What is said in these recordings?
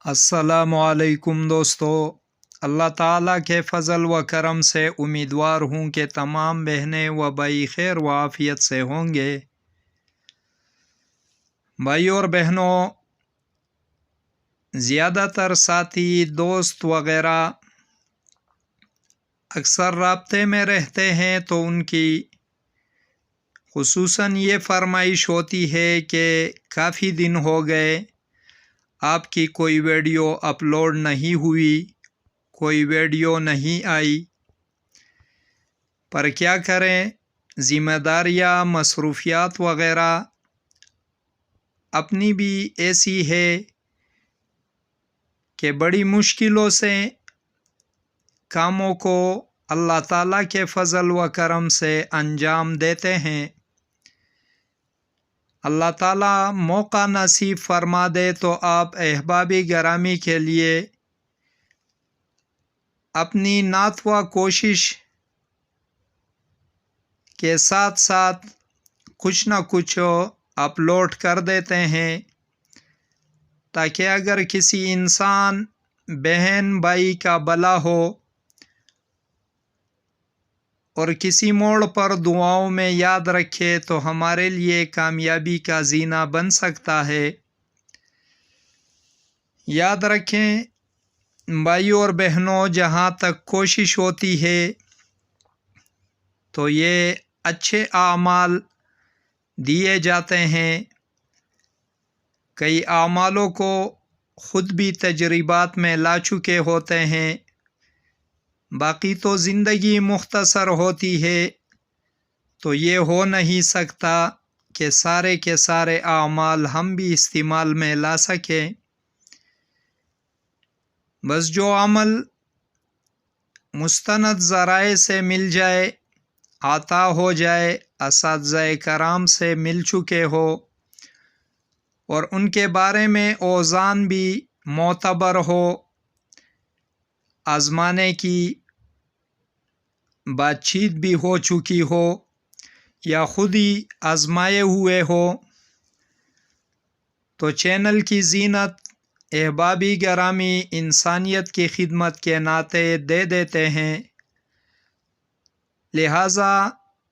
السلام علیکم دوستو، اللہ تعالیٰ کے فضل و کرم سے امیدوار ہوں کہ تمام بہنیں و بھائی خیر و عافیت سے ہوں گے۔ بھائی اور بہنوں، زیادہ تر ساتھی دوست وغیرہ اکثر رابطے میں رہتے ہیں تو ان کی خصوصاً یہ فرمائش ہوتی ہے کہ کافی دن ہو گئے آپ کی کوئی ویڈیو اپلوڈ نہیں ہوئی، کوئی ویڈیو نہیں آئی۔ پر کیا کریں، ذمہ داریاں، مصروفیات وغیرہ اپنی بھی ایسی ہے کہ بڑی مشکلوں سے کاموں کو اللہ تعالیٰ کے فضل و کرم سے انجام دیتے ہیں۔ اللہ تعالیٰ موقع نصیب فرما دے تو آپ احباب گرامی کے لیے اپنی نعت و کوشش کے ساتھ ساتھ کچھ نہ کچھ اپلوڈ کر دیتے ہیں، تاکہ اگر کسی انسان بہن بھائی کا بھلا ہو اور کسی موڑ پر دعاؤں میں یاد رکھے تو ہمارے لیے کامیابی کا زینہ بن سکتا ہے۔ یاد رکھیں بھائی اور بہنوں، جہاں تک کوشش ہوتی ہے تو یہ اچھے اعمال دیے جاتے ہیں۔ کئی اعمالوں کو خود بھی تجربات میں لا چکے ہوتے ہیں، باقی تو زندگی مختصر ہوتی ہے تو یہ ہو نہیں سکتا کہ سارے کے سارے اعمال ہم بھی استعمال میں لا سکیں۔ بس جو عمل مستند ذرائع سے مل جائے، عطا ہو جائے، اساتذہ کرام سے مل چکے ہو اور ان کے بارے میں اوزان بھی معتبر ہو، آزمانے کی بات چیت بھی ہو چکی ہو یا خود ہی آزمائے ہوئے ہو، تو چینل کی زینت احبابی گرامی انسانیت کی خدمت کے ناطے دے دیتے ہیں۔ لہٰذا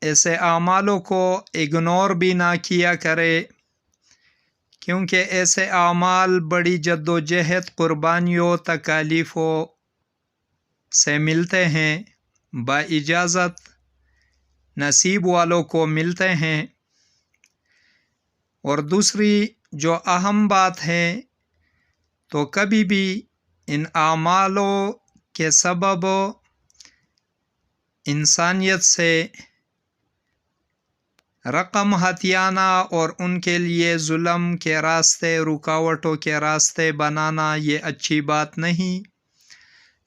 ایسے اعمالوں کو اگنور بھی نہ کیا کرے، کیونکہ ایسے اعمال بڑی جد و جہد، قربانیوں، تکالیفوں سے ملتے ہیں، با اجازت نصیب والوں کو ملتے ہیں۔ اور دوسری جو اہم بات ہے، تو کبھی بھی ان اعمالوں کے سبب انسانیت سے رقم ہتھیانا اور ان کے لیے ظلم کے راستے، رکاوٹوں کے راستے بنانا یہ اچھی بات نہیں۔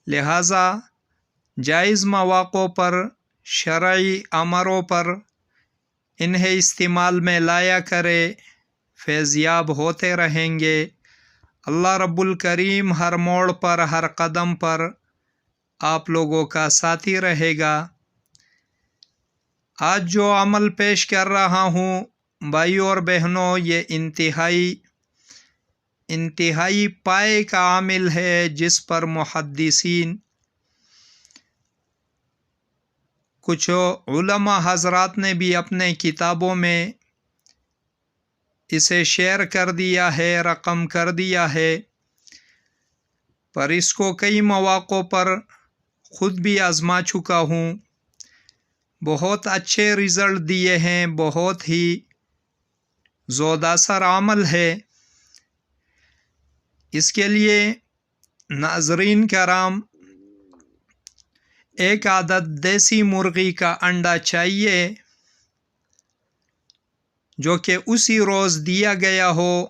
لہٰذا جائز مواقع پر، شرعی امروں پر انہیں استعمال میں لایا کرے، فیضیاب ہوتے رہیں گے۔ اللہ رب الکریم ہر موڑ پر، ہر قدم پر آپ لوگوں کا ساتھی رہے گا۔ آج جو عمل پیش کر رہا ہوں بھائی اور بہنوں، یہ انتہائی پائے کا عامل ہے، جس پر محدثین، کچھ علماء حضرات نے بھی اپنے کتابوں میں اسے شیئر کر دیا ہے، رقم کر دیا ہے، پر اس کو کئی مواقع پر خود بھی آزما چکا ہوں، بہت اچھے رزلٹ دیے ہیں، بہت ہی زوداثر عمل ہے۔ اس کے لیے ناظرین کرام ایک عدد دیسی مرغی کا انڈا چاہیے، جو کہ اسی روز دیا گیا ہو،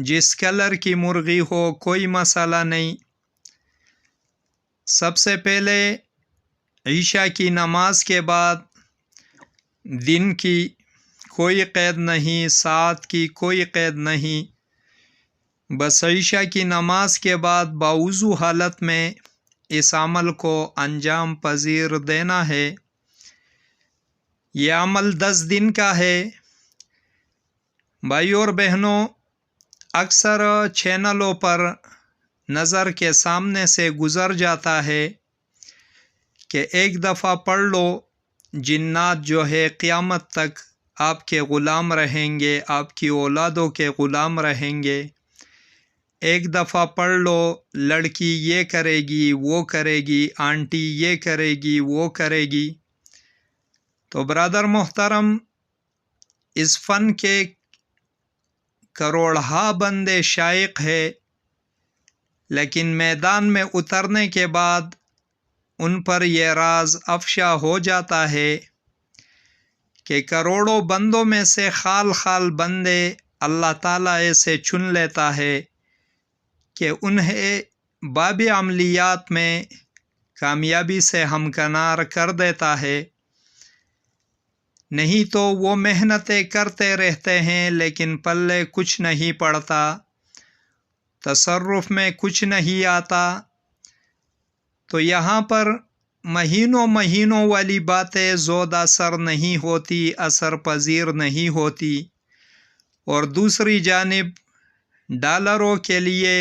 جس کلر کی مرغی ہو، کوئی مسئلہ نہیں۔ سب سے پہلے عشاء کی نماز کے بعد، دن کی کوئی قید نہیں، ساعت کی کوئی قید نہیں، بس عشاء کی نماز کے بعد باوضو حالت میں اس عمل کو انجام پذیر دینا ہے۔ یہ عمل 10 دن کا ہے۔ بھائی اور بہنوں، اکثر چینلوں پر نظر کے سامنے سے گزر جاتا ہے کہ ایک دفعہ پڑھ لو، جنات جو ہے قیامت تک آپ کے غلام رہیں گے، آپ کی اولادوں کے غلام رہیں گے۔ ایک دفعہ پڑھ لو، لڑکی یہ کرے گی، وہ کرے گی، آنٹی یہ کرے گی، وہ کرے گی۔ تو برادر محترم، اس فن کے کروڑہا بندے شائق ہے، لیکن میدان میں اترنے کے بعد ان پر یہ راز افشا ہو جاتا ہے کہ کروڑوں بندوں میں سے خال خال بندے اللہ تعالیٰ ایسے چن لیتا ہے کہ انہیں باب عملیات میں کامیابی سے ہمکنار کر دیتا ہے۔ نہیں تو وہ محنتیں کرتے رہتے ہیں لیکن پلے کچھ نہیں پڑتا، تصرف میں کچھ نہیں آتا۔ تو یہاں پر مہینوں مہینوں والی باتیں زود اثر نہیں ہوتی، اثر پذیر نہیں ہوتی، اور دوسری جانب ڈالروں کے لیے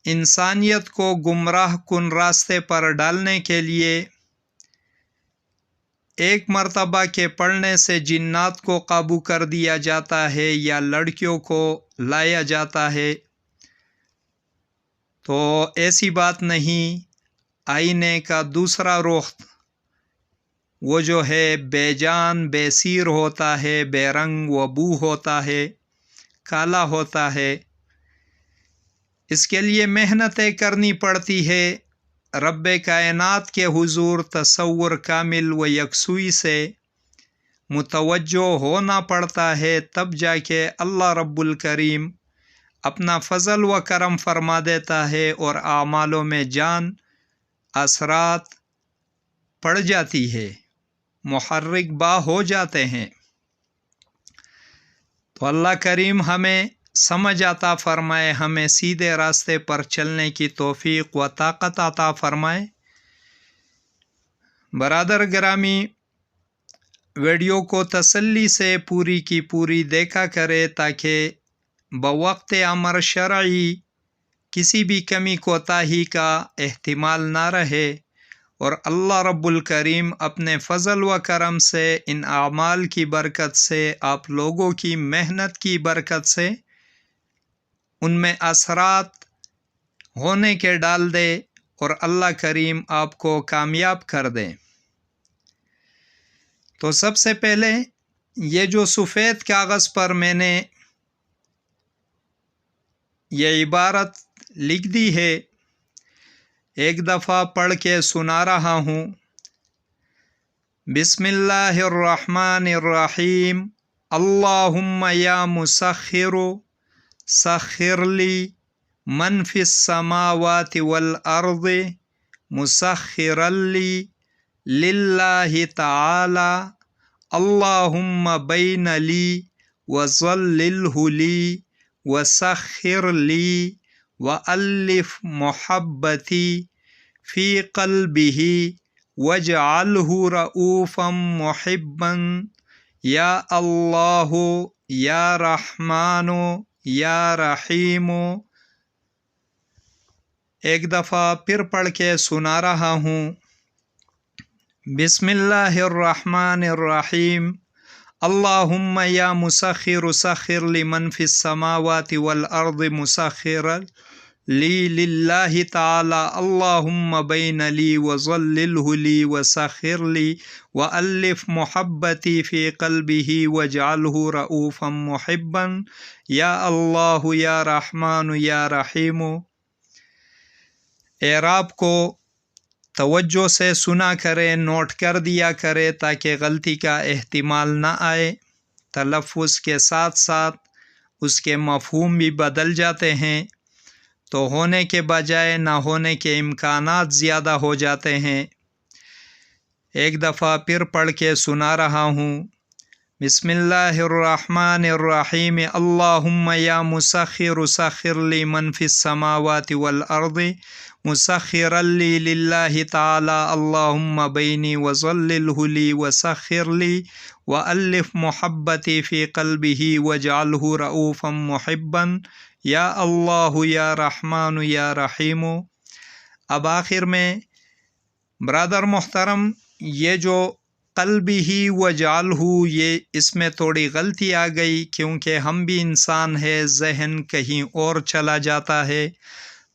انسانیت کو گمراہ کن راستے پر ڈالنے کے لیے ایک مرتبہ کے پڑھنے سے جنات کو قابو کر دیا جاتا ہے یا لڑکیوں کو لایا جاتا ہے۔ تو ایسی بات نہیں، آئینے کا دوسرا رخ وہ جو ہے بے جان بے سیر ہوتا ہے، بے رنگ و بو ہوتا ہے، کالا ہوتا ہے۔ اس کے لیے محنتیں کرنی پڑتی ہے، رب کائنات کے حضور تصور کامل و یکسوئی سے متوجہ ہونا پڑتا ہے، تب جا کے اللہ رب الکریم اپنا فضل و کرم فرما دیتا ہے اور اعمالوں میں جان اثرات پڑ جاتی ہے، محرک با ہو جاتے ہیں۔ تو اللہ کریم ہمیں سمجھ عطا فرمائے، ہمیں سیدھے راستے پر چلنے کی توفیق و طاقت عطا فرمائے۔ برادر گرامی، ویڈیو کو تسلی سے پوری کی پوری دیکھا کرے تاکہ بوقت امر شرعی کسی بھی کمی کوتاہی کا احتمال نہ رہے، اور اللہ رب الکریم اپنے فضل و کرم سے، ان اعمال کی برکت سے، آپ لوگوں کی محنت کی برکت سے ان میں اثرات ہونے کے ڈال دے اور اللہ کریم آپ کو کامیاب کر دے۔ تو سب سے پہلے یہ جو سفید کاغذ پر میں نے یہ عبارت لکھ دی ہے، ایک دفعہ پڑھ کے سنا رہا ہوں۔ بسم اللہ الرحمن الرحیم، اللہم یا مسخر سخر لی من فی السماوات والارض مسخرا لی للہ تعالی اللہم بین لی وظللہ لی وسخر لی وألف محبتی فی قلبہ واجعلہ رؤوفا محبا یا اللہ یا رحمن یا رحیم۔ ایک دفعہ پھر پڑھ کے سنا رہا ہوں۔ بسم اللہ الرحمن الرحیم، اللہم یا مسخر سخر لمن فی السماوات والارض مسخرا لی للہ تعالی اللہم بین لی وظللہ لی وسخر لی وألف محبتی فی قلبہ واجعلہ رؤوفا محبا یا اللہ یا رحمن یا رحیم۔ اعراب کو توجہ سے سنا کرے، نوٹ کر دیا کرے تاکہ غلطی کا احتمال نہ آئے۔ تلفظ کے ساتھ ساتھ اس کے مفہوم بھی بدل جاتے ہیں، تو ہونے کے بجائے نہ ہونے کے امکانات زیادہ ہو جاتے ہیں۔ ایک دفعہ پھر پڑھ کے سنا رہا ہوں۔ بسم اللہ الرحمن الرحیم، اللہم یا مسخر سخر لی من فی السماوات والارض مسخرا لی للہ تعالی اللہم بینی وظللہ لی وسخر لی وألف محبتی فی قلبہ واجعلہ رؤوفا محبا یا اللہ یا رحمان یا رحیم. اب آخر میں برادر محترم یہ جو قلبہ وجعلہ، یہ اس میں تھوڑی غلطی آ گئی، کیونکہ ہم بھی انسان ہے، ذہن کہیں اور چلا جاتا ہے،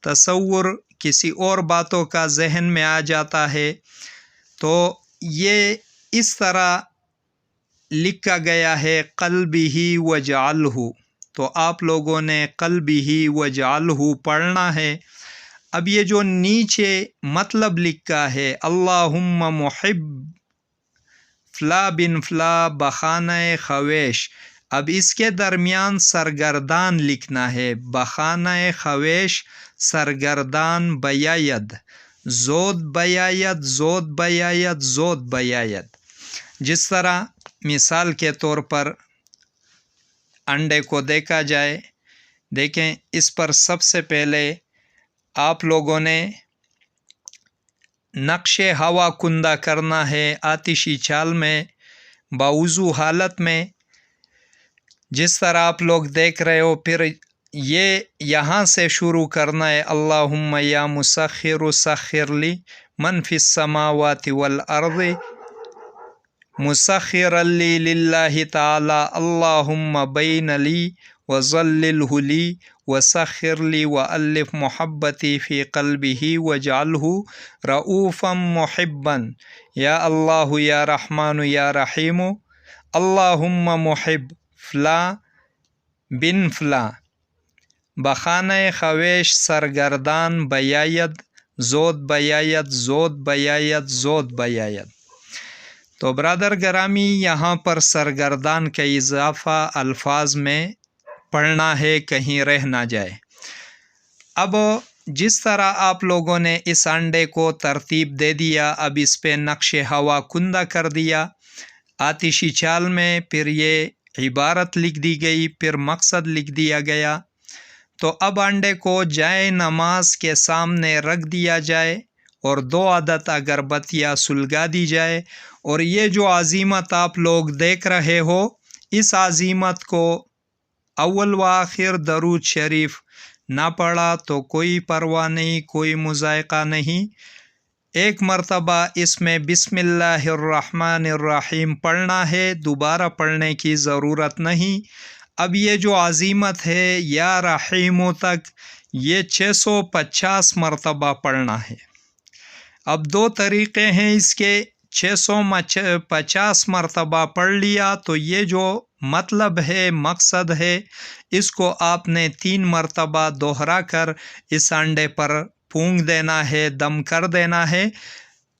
تصور کسی اور باتوں کا ذہن میں آ جاتا ہے، تو یہ اس طرح لکھا گیا ہے قلبہ وجعلہ، تو آپ لوگوں نے قلبہ وجعلہ پڑھنا ہے. اب یہ جو نیچے مطلب لکھا ہے اللہم محب فلا بن فلا بخانہ خویش، اب اس کے درمیان سرگردان لکھنا ہے، بخانہ خویش سرگردان بیاید، زود بیاید، زود بیاید، زود بیاید. جس طرح مثال کے طور پر انڈے کو دیکھا جائے، دیکھیں اس پر سب سے پہلے آپ لوگوں نے نقش ہوا کندہ کرنا ہے آتشی چال میں باوضو حالت میں، جس طرح آپ لوگ دیکھ رہے ہو. پھر یہ یہاں سے شروع کرنا ہے اللہم یا مسخر سخر لی من فی السماوات والارض مسخرا لی للہ تعالی اللہم بین لی وظللہ لی وسخر لی والف محبتی فی قلبہ وجعلہ رؤوفا محبا. یا اللہ یا رحمان یا رحیم. اللہم محب فلا بن فلا بخانہ خویش سرگردان بیاید، زود بیاید، زود بیاید، زود بیاید. تو برادر گرامی یہاں پر سرگردان کا اضافہ الفاظ میں پڑھنا ہے، کہیں رہ نہ جائے. اب جس طرح آپ لوگوں نے اس انڈے کو ترتیب دے دیا، اب اس پہ نقش ہوا کندہ کر دیا آتشی چال میں، پھر یہ عبارت لکھ دی گئی، پھر مقصد لکھ دیا گیا. تو اب انڈے کو جائے نماز کے سامنے رکھ دیا جائے اور 2 عدد اگربتیاں سلگا دی جائے، اور یہ جو عزیمت آپ لوگ دیکھ رہے ہو، اس عزیمت کو اول و آخر درود شریف نہ پڑھا تو کوئی پرواہ نہیں، کوئی مذائقہ نہیں. ایک مرتبہ اس میں بسم اللہ الرحمن الرحیم پڑھنا ہے، دوبارہ پڑھنے کی ضرورت نہیں. اب یہ جو عزیمت ہے یا رحیموں تک، یہ 650 مرتبہ پڑھنا ہے. اب 2 طریقے ہیں اس کے، 650 مرتبہ پڑھ لیا تو یہ جو مطلب ہے، مقصد ہے، اس کو آپ نے 3 مرتبہ دوہرا کر اس انڈے پر پھونک دینا ہے، دم کر دینا ہے.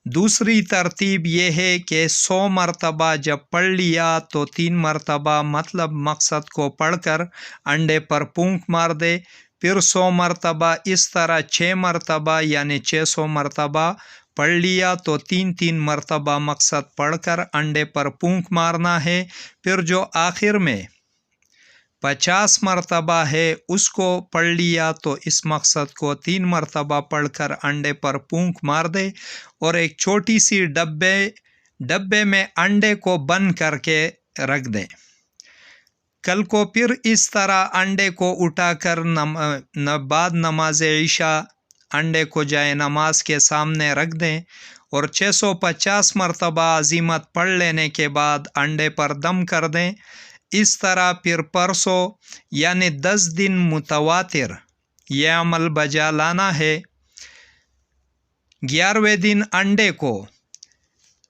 دوسری ترتیب یہ ہے کہ 100 مرتبہ جب پڑھ لیا تو 3 مرتبہ مطلب مقصد کو پڑھ کر انڈے پر پھونک مار دے، پھر 100 مرتبہ، اس طرح 6 مرتبہ یعنی 600 مرتبہ پڑھ لیا تو 3 مرتبہ مقصد پڑھ کر انڈے پر پھونک مارنا ہے. پھر جو آخر میں 50 مرتبہ ہے اس کو پڑھ لیا تو اس مقصد کو 3 مرتبہ پڑھ کر انڈے پر پھونک مار دے، اور ایک چھوٹی سی ڈبے میں انڈے کو بند کر کے رکھ دیں. کل کو پھر اس طرح انڈے کو اٹھا کر بعد نماز عشاء انڈے کو جائے نماز کے سامنے رکھ دیں، اور 650 مرتبہ عزیمت پڑھ لینے کے بعد انڈے پر دم کر دیں. اس طرح پھر پرسوں یعنی 10 دن متواتر یہ عمل بجا لانا ہے. 11ویں دن انڈے کو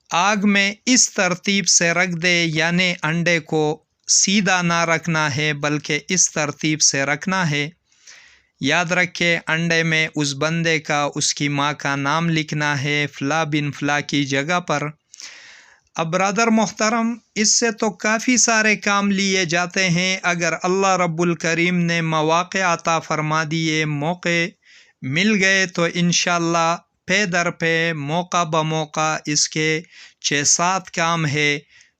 آگ میں اس ترتیب سے رکھ دے، یعنی انڈے کو سیدھا نہ رکھنا ہے بلکہ اس ترتیب سے رکھنا ہے. یاد رکھے انڈے میں اس بندے کا، اس کی ماں کا نام لکھنا ہے فلا بن فلا کی جگہ پر. اب برادر محترم اس سے تو کافی سارے کام لیے جاتے ہیں. اگر اللہ رب الکریم نے مواقع عطا فرما دیے، موقع مل گئے، تو انشاءاللہ پے در پہ موقع بموقع اس کے 6-7 کام ہے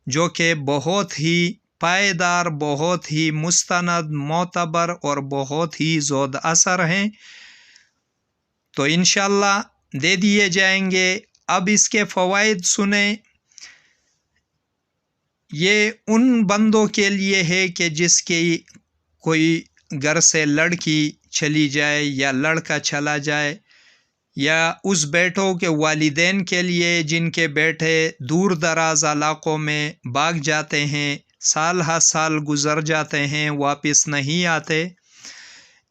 جو کہ بہت ہی پائیدار، بہت ہی مستند، معتبر اور بہت ہی زود اثر ہیں، تو انشاءاللہ دے دیے جائیں گے. اب اس کے فوائد سنیں. یہ ان بندوں کے لیے ہے کہ جس کی کوئی گھر سے لڑکی چلی جائے یا لڑکا چلا جائے، یا اس بیٹوں کے والدین کے لیے جن کے بیٹے دور دراز علاقوں میں بھاگ جاتے ہیں، سال ہر سال گزر جاتے ہیں، واپس نہیں آتے،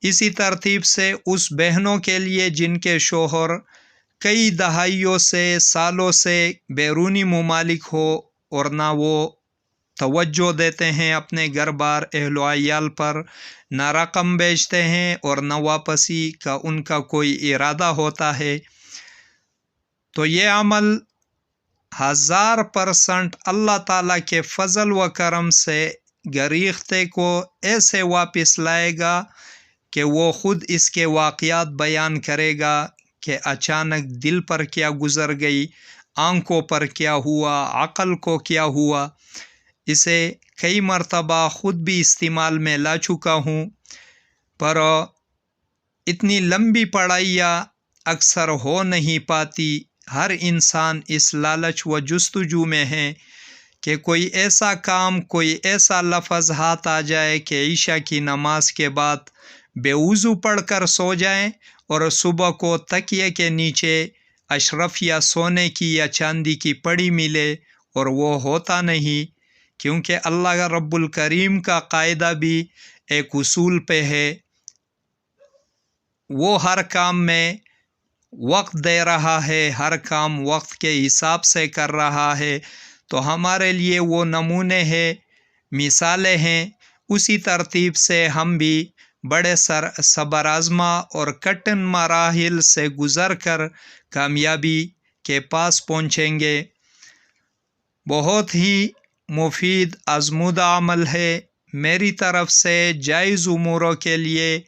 اسی ترتیب سے اس بہنوں کے لیے جن کے شوہر کئی دہائیوں سے سالوں سے بیرونی ممالک ہو اور نہ وہ توجہ دیتے ہیں اپنے گھر بار اہل و عیال پر، نہ رقم بیچتے ہیں اور نہ واپسی کا ان کا کوئی ارادہ ہوتا ہے، تو یہ عمل 1000% اللہ تعالیٰ کے فضل و کرم سے گریختے کو ایسے واپس لائے گا کہ وہ خود اس کے واقعات بیان کرے گا کہ اچانک دل پر کیا گزر گئی، آنکھوں پر کیا ہوا، عقل کو کیا ہوا۔ اسے کئی مرتبہ خود بھی استعمال میں لا چکا ہوں، پر اتنی لمبی پڑھائیاں اکثر ہو نہیں پاتی۔ ہر انسان اس لالچ و جستجو میں ہے کہ کوئی ایسا کام، کوئی ایسا لفظ ہاتھ آ جائے کہ عشاء کی نماز کے بعد بے وضو پڑھ کر سو جائیں اور صبح کو تکیے کے نیچے اشرف یا سونے کی یا چاندی کی پڑی ملے، اور وہ ہوتا نہیں، کیونکہ اللہ رب الکریم کا قاعدہ بھی ایک اصول پہ ہے، وہ ہر کام میں وقت دے رہا ہے، ہر کام وقت کے حساب سے کر رہا ہے، تو ہمارے لیے وہ نمونے ہیں، مثالیں ہیں۔ اسی ترتیب سے ہم بھی بڑے صبر آزما اور کٹھن مراحل سے گزر کر کامیابی کے پاس پہنچیں گے۔ بہت ہی مفید آزمودہ عمل ہے، میری طرف سے جائز اموروں کے لیے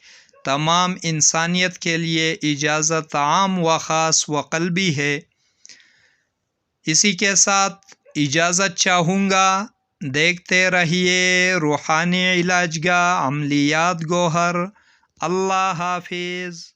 تمام انسانیت کے لیے اجازت عام و خاص و قلبی ہے۔ اسی کے ساتھ اجازت چاہوں گا، دیکھتے رہیے روحانی علاج گاہ عملیات گوہر۔ اللہ حافظ۔